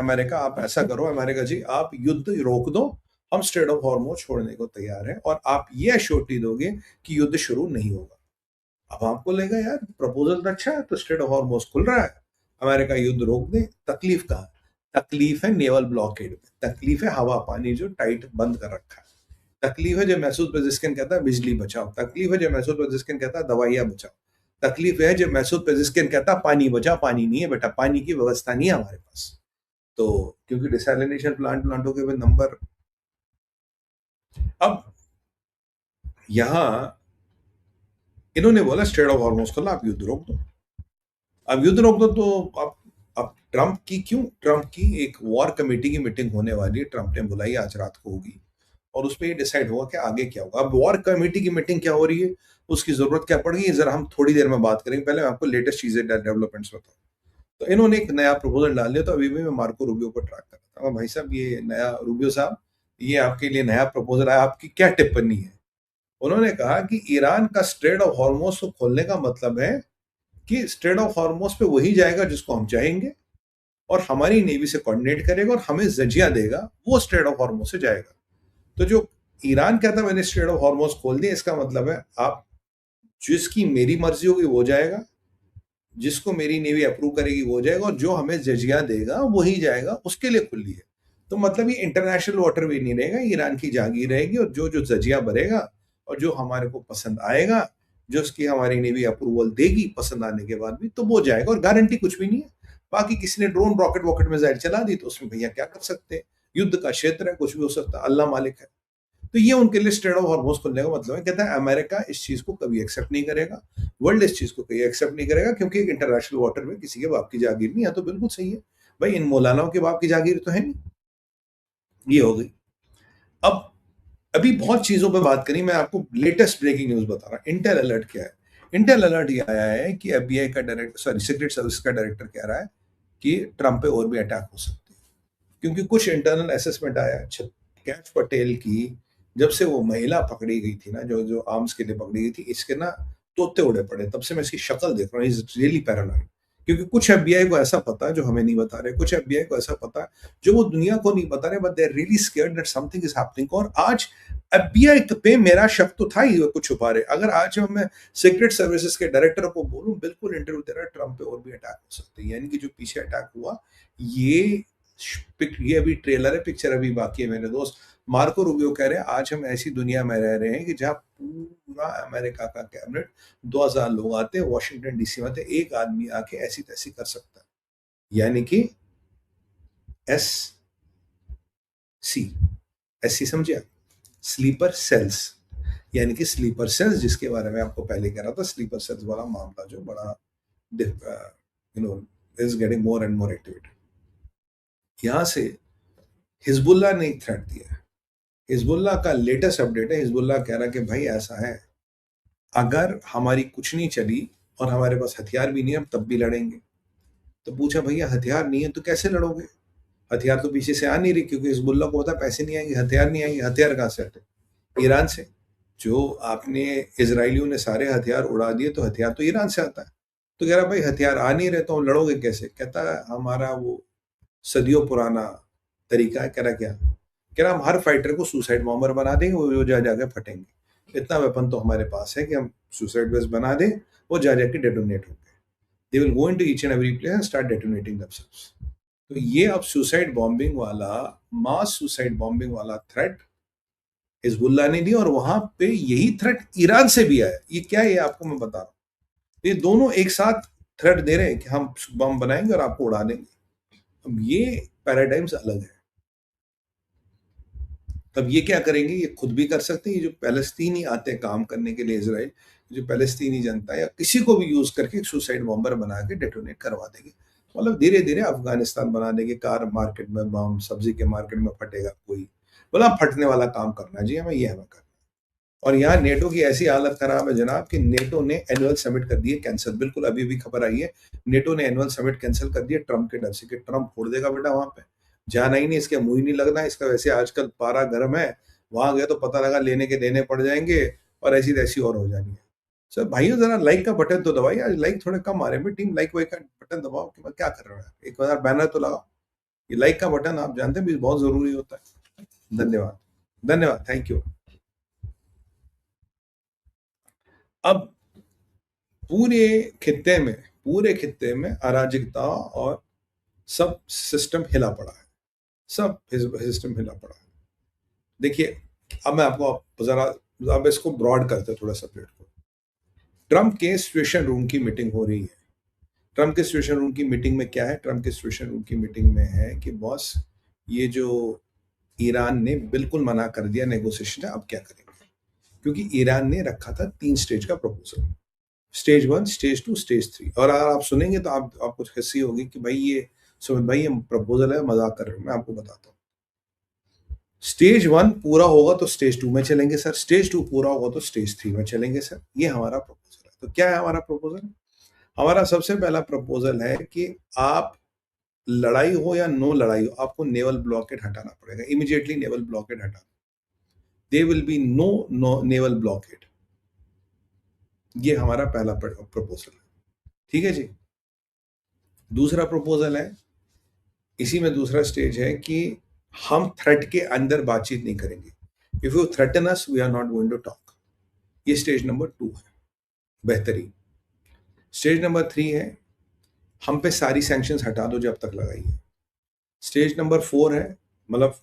America आप ऐसा करो, अमेरिका जी आप युद्ध रोक दो, हम स्ट्रेट ऑफ हॉर्मोज छोड़ने को तैयार हैं और आप ये एश्योरिटी दोगे कि युद्ध शुरू नहीं होगा। अब आपको लगेगा यार प्रपोजल तो अच्छा है, तो स्ट्रेट ऑफ हॉर्मोज खुल रहा है, अमेरिका युद्ध रोक दे। तकलीफ कहाँ? तकलीफ है नेवल ब्लॉकेड में, तकलीफ है हवा पानी जो टाइट बंद कर रखा है, तकलीफ है जो मैसूद पेजिस्किन कहता है बिजली बचाओ, तकलीफ है जो मैसूद पेजिस्किन कहता है दवाइयां बचाओ, तकलीफ है जो मैसूद पेजिस्किन कहता है पानी बचा, पानी नहीं है बेटा, पानी की व्यवस्था नहीं है हमारे पास। तो क्योंकि डिसैलिनेशन प्लांटों के भी नंबर, अब यहां इन्होंने बोला स्ट्रेट ऑफ हॉर्मोज खोला, आप युद्ध रोक दो। अब युद्ध रोक दो तो अब ट्रंप की एक वॉर कमेटी की मीटिंग होने वाली है, ट्रंप ने बुलाई, आज रात को होगी, और उस पर ये डिसाइड होगा कि आगे क्या होगा। अब वॉर कमेटी की मीटिंग क्या हो रही है, उसकी जरूरत क्या पड़ गई, जरा हम थोड़ी देर में बात करेंगे। पहले मैं आपको लेटेस्ट चीजें डेवलपमेंट्स बताऊं। तो इन्होंने एक नया प्रपोजल डाल दिया, तो अभी भी मैं मार्को रूबियो को ट्रैक कर रहा था, भाई साहब ये नया रूबियो साहब, ये आपके लिए नया प्रपोजल आया, आपकी क्या टिप्पणी है? उन्होंने कहा कि ईरान का स्ट्रेट ऑफ हॉर्मोज को खोलने का मतलब है कि स्ट्रेट ऑफ हॉर्मोज पे वही जाएगा जिसको हम चाहेंगे, और हमारी नेवी से कोऑर्डिनेट करेगा और हमें जजिया देगा, वो स्ट्रेट ऑफ हॉर्मोज से जाएगा। तो जो ईरान कहता है मैंने स्ट्रेट ऑफ हॉर्मोज खोल दिया, इसका मतलब है आप जिसकी मेरी मर्जी होगी वो जाएगा, जिसको मेरी नेवी अप्रूव करेगी वो जाएगा, और जो हमें जजिया देगा वही जाएगा, उसके लिए खुली है। तो मतलब ये इंटरनेशनल वाटरवे नहीं रहेगा, ईरान की जागीर रहेगी, और जो जो जजिया भरेगा और जो हमारे को पसंद आएगा, जो उसकी हमारी नेवी अप्रूवल देगी पसंद आने के बाद भी, तो वो जाएगा, और गारंटी कुछ भी नहीं है। बाकी किसी ने ड्रोन रॉकेट वॉकेट मिसाइल चला दी तो उसमें भैया क्या कर सकते हैं, युद्ध का क्षेत्र है, कुछ भी हो सकता है, अल्लाह मालिक है। तो ये उनके लिए स्ट्रेट ऑफ हॉर्मोज खुलने का मतलब है। कहता है अमेरिका इस चीज को कभी एक्सेप्ट नहीं करेगा, वर्ल्ड इस चीज को कभी एक्सेप्ट नहीं करेगा, क्योंकि एक इंटरनेशनल वाटर में किसी के बाप की जागीर नहीं है। तो बिल्कुल सही है भाई, इन मौलानाओं के बाप की जागीर तो है नहीं। ये हो गई। अब अभी बहुत चीजों पे बात करी, मैं आपको लेटेस्ट ब्रेकिंग न्यूज बता रहा। इंटेल अलर्ट क्या है? इंटेल अलर्ट ये आया है कि एफबीआई का डायरेक्टर, सॉरी सीक्रेट सर्विस का डायरेक्टर कह रहा है कि ट्रंप पे और भी अटैक हो सकते हैं, क्योंकि कुछ इंटरनल असेसमेंट आया है। कैश पटेल की जब से वो महिला पकड़ी गई थी ना, जो जो आर्म्स के लिए पकड़ी गई थी, इसके ना तोते उड़े पड़े, तब से मैं इसकी शक्ल देख रहा हूँ, इज रियली पैरानॉइड। क्योंकि कुछ एफबीआई को ऐसा पता है जो हमें नहीं बता रहे, कुछ एफबीआई को ऐसा पता है जो वो दुनिया को नहीं बता रहे, but they are really scared that something is happening. और आज एफबीआई पे मेरा शक तो था ही वो कुछ छुपा रहे। अगर आज मैं सीक्रेट सर्विसेज के डायरेक्टर को बोलूं बिल्कुल इंटरव्यू दे रहा है, ट्रंप पे और भी अटैक हो सकते हैं, यानी कि जो पीछे अटैक हुआ, ये ये अभी ट्रेलर है, पिक्चर अभी बाकी है मेरे दोस्त। मार्को रूबियो कह रहे हैं आज हम ऐसी दुनिया में रह रहे हैं कि जहां पूरा अमेरिका का कैबिनेट 2000 लोग आते हैं, वॉशिंगटन डीसी में आते, एक आदमी आके ऐसी तैसी कर सकता है, यानी कि एस सी, एस सी समझिए, स्लीपर सेल्स, यानी कि स्लीपर सेल्स, जिसके बारे में आपको पहले कह रहा था, स्लीपर सेल्स वाला मामला जो बड़ा you know is getting more and more activated. यहां से हिजबुल्लाह ने एक थ्रेट दिया है। हिजबुल्लाह का लेटेस्ट अपडेट है, हिजबुल्लाह कह रहा है कि भाई ऐसा है, अगर हमारी कुछ नहीं चली और हमारे पास हथियार भी नहीं, हम तब भी लड़ेंगे। तो पूछा भैया हथियार नहीं है तो कैसे लड़ोगे? हथियार तो पीछे से आ नहीं रही, क्योंकि हिजबुल्लाह को पता है पैसे नहीं आएंगे, हथियार नहीं आएंगे। हथियार कहाँ से आते? ईरान से। जो आपने इसराइलियों ने सारे हथियार उड़ा दिए, तो हथियार तो ईरान से आता है। तो कह रहा भाई हथियार आ नहीं रहे तो हम लड़ोगे कैसे? कहता है हमारा वो सदियों पुराना तरीका है। कह रहा क्या? कह रहा हम हर फाइटर को सुसाइड बॉम्बर बना देंगे, वो जा जाके फटेंगे। इतना वेपन तो हमारे पास है कि हम सुसाइड वेस्ट बना दें, वो जा जाके डेटोनेट होंगे। They will go into each and every place and start detonating themselves. तो ये अब सुसाइड बॉम्बिंग वाला, मास सुसाइड बॉम्बिंग वाला थ्रेट हिजबुल्लाह ने दिया, और वहां पे यही थ्रेट ईरान से भी आया। ये क्या है आपको मैं बता रहा हूँ, ये दोनों एक साथ थ्रेट दे रहे हैं कि हम बम बनाएंगे और आपको उड़ा देंगे। अब ये पैराडाइम्स अलग है। तब ये क्या करेंगे, ये खुद भी कर सकते हैं, ये जो पैलेस्तीनी आते हैं काम करने के लिए इसराइल, जो पैलेस्तीनी जनता है या किसी को भी यूज करके एक सुसाइड बॉम्बर बना के डेटोनेट करवा देंगे। मतलब धीरे धीरे अफगानिस्तान बना देंगे, कार मार्केट में बम, सब्जी के मार्केट में फटेगा कोई, बोला फटने वाला काम करना जी हमें, ये हमें करना। और यहाँ नेटो की ऐसी हालत खराब है जनाब कि नेटो ने एनुअल समिट कर दिए कैंसिल। बिल्कुल अभी भी खबर आई है, नेटो ने एनुअल समिट कैंसिल कर दिया ट्रंप के डर से कि ट्रंप फोड़ देगा बेटा वहां पे, जाना ही नहीं, इसके मुंह ही नहीं लगना इसका। वैसे आजकल पारा गर्म है, वहां गए तो पता लगा लेने के देने पड़ जाएंगे और ऐसी तैसी और हो जानी है। सर भाइयों जरा लाइक का बटन तो दबाइए, आज लाइक थोड़े कम आ रहे हैं टीम, लाइक वाइक का बटन दबाओ कि मैं क्या कर रहा हूँ, 1000 बैनर तो लगाओ। ये लाइक का बटन आप जानते हैं भी बहुत जरूरी होता है। धन्यवाद, धन्यवाद, थैंक यू। अब पूरे खित्ते में अराजकता और सब सिस्टम हिला पड़ा है, सब सिस्टम हिला पड़ा है। देखिए, अब मैं आपको जरा, अब इसको ब्रॉड करते हैं थोड़ा सब्जेक्ट को। ट्रम्प के सिचुएशन रूम की मीटिंग हो रही है। ट्रम्प के सिचुएशन रूम की मीटिंग में क्या है? ट्रम्प के सिचुएशन रूम की मीटिंग में है कि बॉस, ये जो ईरान ने बिल्कुल मना कर दिया नेगोशिएशन है, अब क्या करेंगे? क्योंकि ईरान ने रखा था 3 स्टेज का प्रपोजल, स्टेज 1, स्टेज 2, स्टेज 3। और अगर आप सुनेंगे तो आपको हंसी होगी कि भाई ये सुमित भाई, ये प्रपोजल है, मजाक कर रहे हो। मैं आपको बताता हूँ। स्टेज 1 पूरा होगा तो स्टेज 2 में चलेंगे सर, स्टेज 2 पूरा होगा तो स्टेज 3 में चलेंगे सर। ये हमारा प्रपोजल है। तो क्या है हमारा प्रपोजल? हमारा सबसे पहला प्रपोजल है कि आप लड़ाई हो या नो लड़ाई हो, आपको नेवल ब्लॉकेड हटाना पड़ेगा, इमीडिएटली नेवल ब्लॉकेड हटाना। There will be no naval blockade. ये हमारा पहला प्रपोजल है, ठीक है जी। दूसरा प्रपोजल है, इसी में दूसरा स्टेज है कि हम थ्रेट के अंदर बातचीत नहीं करेंगे। If you threaten us, we are not going to talk. ये स्टेज नंबर 2 है, बेहतरीन। स्टेज नंबर 3 है, हम पे सारी सैंक्शंस हटा दो जो अब तक लगाई है। स्टेज नंबर 4 है, मतलब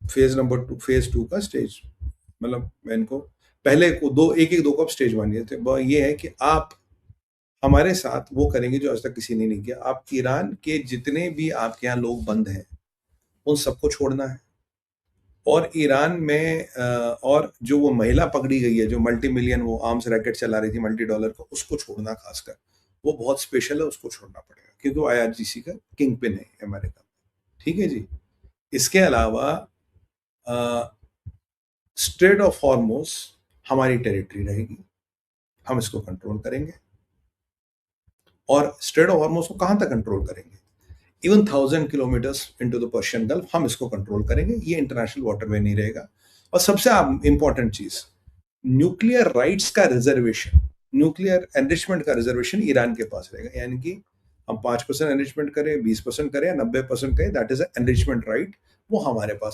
फेज 2 का स्टेज, मतलब मैं इनको पहले को दो एक एक दो को स्टेज मान लिए थे। ये है कि आप हमारे साथ वो करेंगे जो आज तक किसी ने नहीं किया। आप ईरान के जितने भी आपके यहाँ लोग बंद हैं उन सबको छोड़ना है। और ईरान में और जो वो महिला पकड़ी गई है जो मल्टी मिलियन वो आर्म्स रैकेट चला रही थी मल्टी डॉलर का, उसको छोड़ना। खासकर वो बहुत स्पेशल है, उसको छोड़ना पड़ेगा क्योंकि वो IRGC का किंग पिन है अमेरिका में, ठीक है जी। इसके अलावा स्ट्रेट ऑफ हॉर्मुज हमारी टेरिटरी रहेगी, हम इसको कंट्रोल करेंगे। और स्ट्रेट ऑफ हॉर्मुज को कहां तक कंट्रोल करेंगे? Even 1000 kilometres into the Persian gulf हम इसको कंट्रोल करेंगे। ये इंटरनेशनल वाटरवे नहीं रहेगा। और सबसे इंपॉर्टेंट चीज, न्यूक्लियर राइट्स का रिजर्वेशन, न्यूक्लियर एनरिचमेंट का रिजर्वेशन ईरान के पास रहेगा। यानी कि हम 5% एनरिचमेंट करें, 20% करें, 90% करें, दैट इज एनरिचमेंट राइट, वो हमारे पास